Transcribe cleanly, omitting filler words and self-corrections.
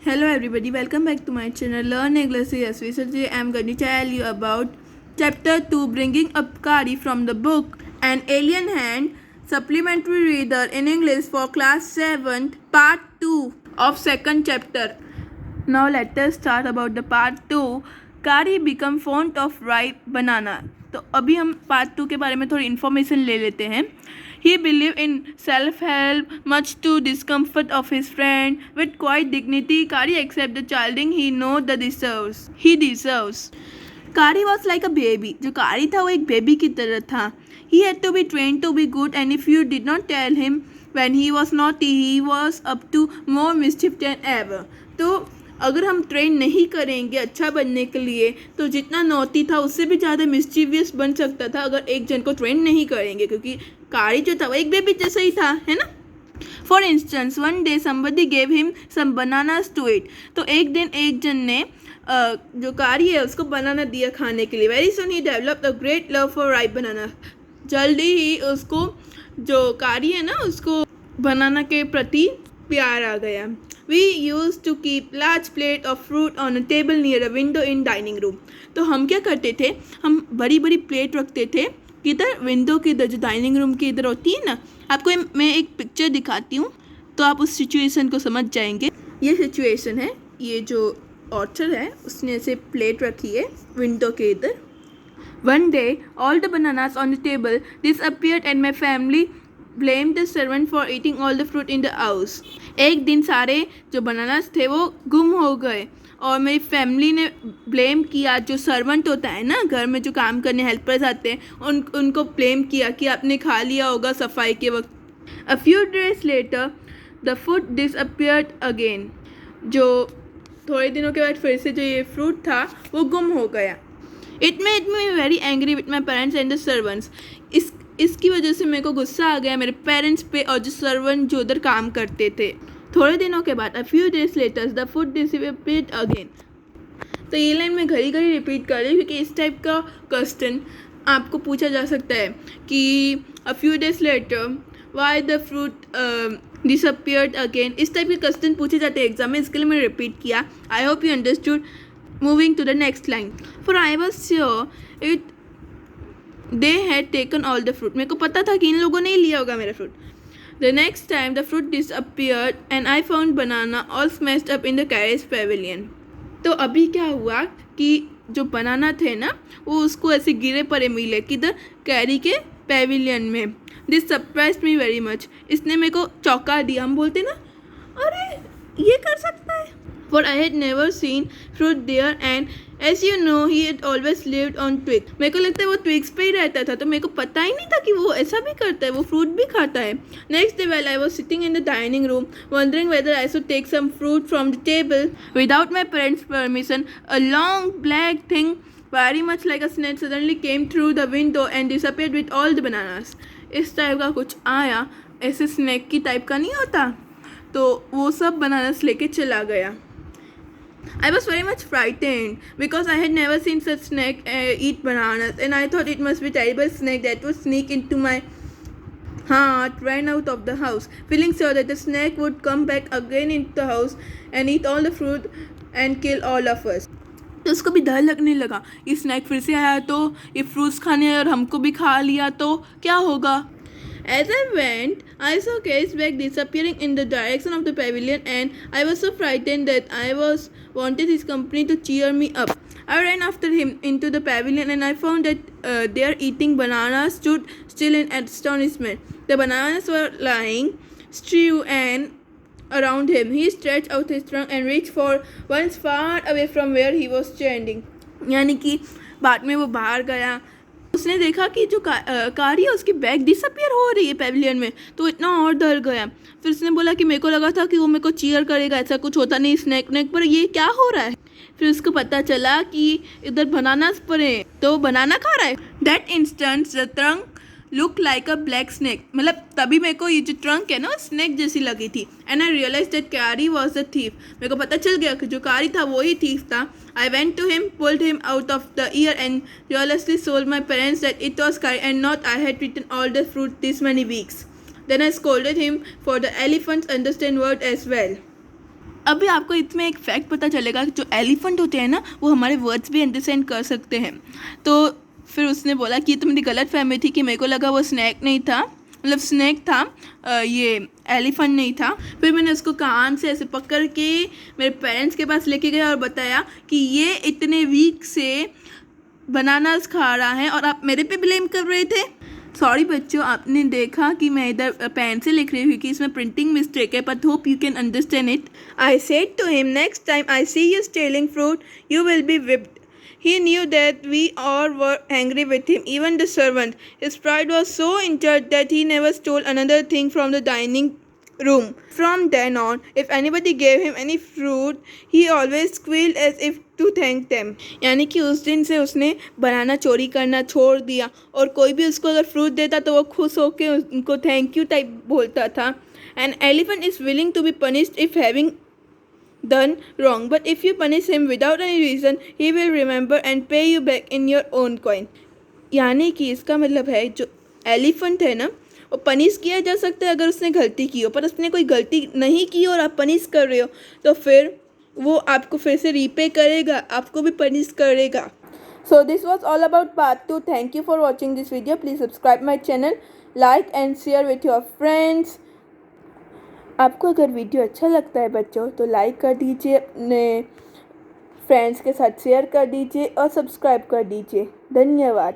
Hello everybody, welcome back to my channel Learn English CSV. So today I am going to tell you about chapter 2, bringing up Kari from the book An Alien Hand, supplementary reader in English for class 7th, part 2 of second chapter. Now let us start about the part 2. Kari become fond of ripe banana. तो अभी हम part 2 के बारे में थोड़ी information ले लेते हैं. He believed in self-help, much to discomfort of his friend. With quiet dignity, Kari accepted the childing he deserves. Kari was like a baby. जो Kari था वो एक बेबी की तरह था. He had to be trained to be good, and if you did not tell him when he was naughty, he was up to more mischief than ever. तो अगर हम ट्रेन नहीं करेंगे अच्छा बनने के लिए तो जितना नौती था उससे भी ज़्यादा मिस्चीवियस बन सकता था अगर एक जन को ट्रेन नहीं करेंगे, क्योंकि कारी जो था वो एक बेबी जैसा ही था, है ना. For instance one day somebody gave him some bananas to eat. तो एक दिन एक जन ने जो कारी है उसको बनाना दिया खाने के लिए. Very soon he developed a great love for ripe banana. जल्दी ही उसको जो कारी है ना उसको बनाना के प्रति प्यार आ गया. We used to keep large plate of fruit on a table near a window in dining room. तो हम क्या करते थे, हम बड़ी बड़ी प्लेट रखते थे किधर, विंडो के इधर, जो डाइनिंग रूम के इधर होती है ना. आपको मैं एक पिक्चर दिखाती हूँ तो आप उस सिचुएशन को समझ जाएंगे. ये सिचुएशन है, ये जो ऑथर है उसने ऐसे प्लेट रखी है विंडो के इधर. One day all the bananas on the table disappeared and my family blamed the servant for eating all the fruit in the house. एक दिन सारे जो बनानास थे वो गुम हो गए और मेरी फैमिली ने ब्लेम किया, जो सर्वेंट होता है ना घर में जो काम करने हेल्पर्स आते हैं उनको ब्लेम किया कि आपने खा लिया होगा सफाई के वक्त. A few days later the food disappeared again. जो थोड़े दिनों के बाद फिर से जो ये फ्रूट था वो गुम हो गया. It made me very angry with my parents and the servants. इसकी वजह से मेरे को गुस्सा आ गया मेरे पेरेंट्स पे और जो सर्वेंट जो उधर काम करते थे. थोड़े दिनों के बाद, a few days later, the food disappeared again. तो ये लाइन मैं घड़ी घड़ी रिपीट कर रही हूँ क्योंकि इस टाइप का क्वेश्चन आपको पूछा जा सकता है कि a few days later why the fruit disappeared again. इस टाइप के क्वेश्चन पूछे जाते हैं एग्जाम में, इसके लिए मैंने रिपीट किया. I hope you understood. Moving to the next line. For I was sure it they had taken all the fruit. मेरे को पता था कि इन लोगों ने ही लिया होगा मेरा fruit. The next time the fruit disappeared and I found banana all smashed up in the carriage Pavilion. तो अभी क्या हुआ कि जो बनाना थे ना वो उसको ऐसे गिरे पड़े मिले किधर, कैरी के पेविलियन में. This surprised me very much. इसने मेरे को चौंका दिया. हम बोलते ना अरे ये कर सकता है. For I had never seen fruit there and as you know he had always lived on twigs. मेरे को लगता है वो twigs पे ही रहता था तो मेरे को पता ही नहीं था कि वो ऐसा भी करता है, वो fruit भी खाता है. Next day while I was sitting in the dining room wondering whether I should take some fruit from the table without my parents' permission, a long black thing very much like a snake suddenly came through the window and disappeared with all the bananas. इस type का कुछ आया, ऐसे snack की type का नहीं होता, तो वो सब बनानास लेके चला गया. I was very much frightened because I had never seen such snake eat bananas and I thought it must be a terrible snake that would sneak into my heart. Ran out of the house feeling sure that the snake would come back again into the house and eat all the fruit and kill all of us. तो उसको भी डर लगने लगा, ये snack फिर से आया तो ये फ्रूट्स खाने और हमको भी खा लिया तो क्या होगा. As I went, I saw Carrie's bag disappearing in the direction of the pavilion and I was so frightened that I wanted his company to cheer me up. I ran after him into the pavilion and I found that there eating bananas stood still in astonishment. The bananas were lying strewn and around him. He stretched out his trunk and reached for once far away from where he was standing. यानी कि बाद में वो बाहर गया, उसने देखा कि जो कारी है उसकी बैग डिसअपियर हो रही है पेविलियन में, तो इतना और डर गया. फिर उसने बोला कि मेरे को लगा था कि वो मेरे को चीयर करेगा, ऐसा कुछ होता नहीं स्नैक नेक पर, ये क्या हो रहा है. फिर उसको पता चला कि इधर बनानास पड़े तो बनाना खा रहा है. That instant the trunk look like a black snake. मतलब तभी मेरे को ये जो ट्रंक है ना स्नैक जैसी लगी थी. एंड आई रियलाइज दैट कारी वॉज द थीफ. मेरे को पता चल गया कि जो कारी था वो ही थीफ था. I went to him, pulled him out of the ear and joyously told my parents that it was Kari and not I had eaten all the fruit this many weeks. Then I scolded him for the elephants understand word as well. अभी आपको इसमें एक fact पता चलेगा कि जो elephant होते हैं ना वो हमारे वर्ड्स भी अंडरस्टैंड कर सकते हैं। तो फिर उसने बोला कि ये तो मेरी गलत फहमी थी कि मेरे को लगा वो स्नैक नहीं था, मतलब स्नैक था, ये एलिफेंट नहीं था। फिर मैंने उसको कान से ऐसे पकड़ के मेरे पेरेंट्स के पास लेके गया और बताया कि ये इतने वीक से बनानास खा रहा है और आप मेरे पे ब्लेम कर रहे थे। सॉरी बच्चों, आपने देखा कि मैं इधर पेन से लिख रही हूँ कि इसमें प्रिंटिंग मिस्टेक है, but hope you can understand it. I said to him next time I see you stealing fruit you will be whipped. He knew that we all were angry with him, even the servant. His pride was so injured that he never stole another thing from the dining room. From then on, if anybody gave him any fruit, he always squealed as if to thank them. यानी कि उस दिन से उसने बनाना चोरी करना छोड़ दिया और कोई भी उसको अगर फ्रूट देता तो वो खुश होकर उनको थैंक यू टाइप बोलता था. An elephant is willing to be punished if having done wrong, but if you punish him without any reason, he will remember and pay you back in your own coin. यानी कि इसका मतलब है जो elephant है ना वो punish किया जा सकता है अगर उसने गलती की हो, पर उसने कोई गलती नहीं की और आप पनिश कर रहे हो तो फिर वो आपको फिर से रीपे करेगा, आपको भी पनिश करेगा. So this was all about part 2. Thank you for watching this video. Please subscribe my channel, like and share with your friends. आपको अगर वीडियो अच्छा लगता है बच्चों तो लाइक कर दीजिए, अपने फ्रेंड्स के साथ शेयर कर दीजिए और सब्सक्राइब कर दीजिए. धन्यवाद.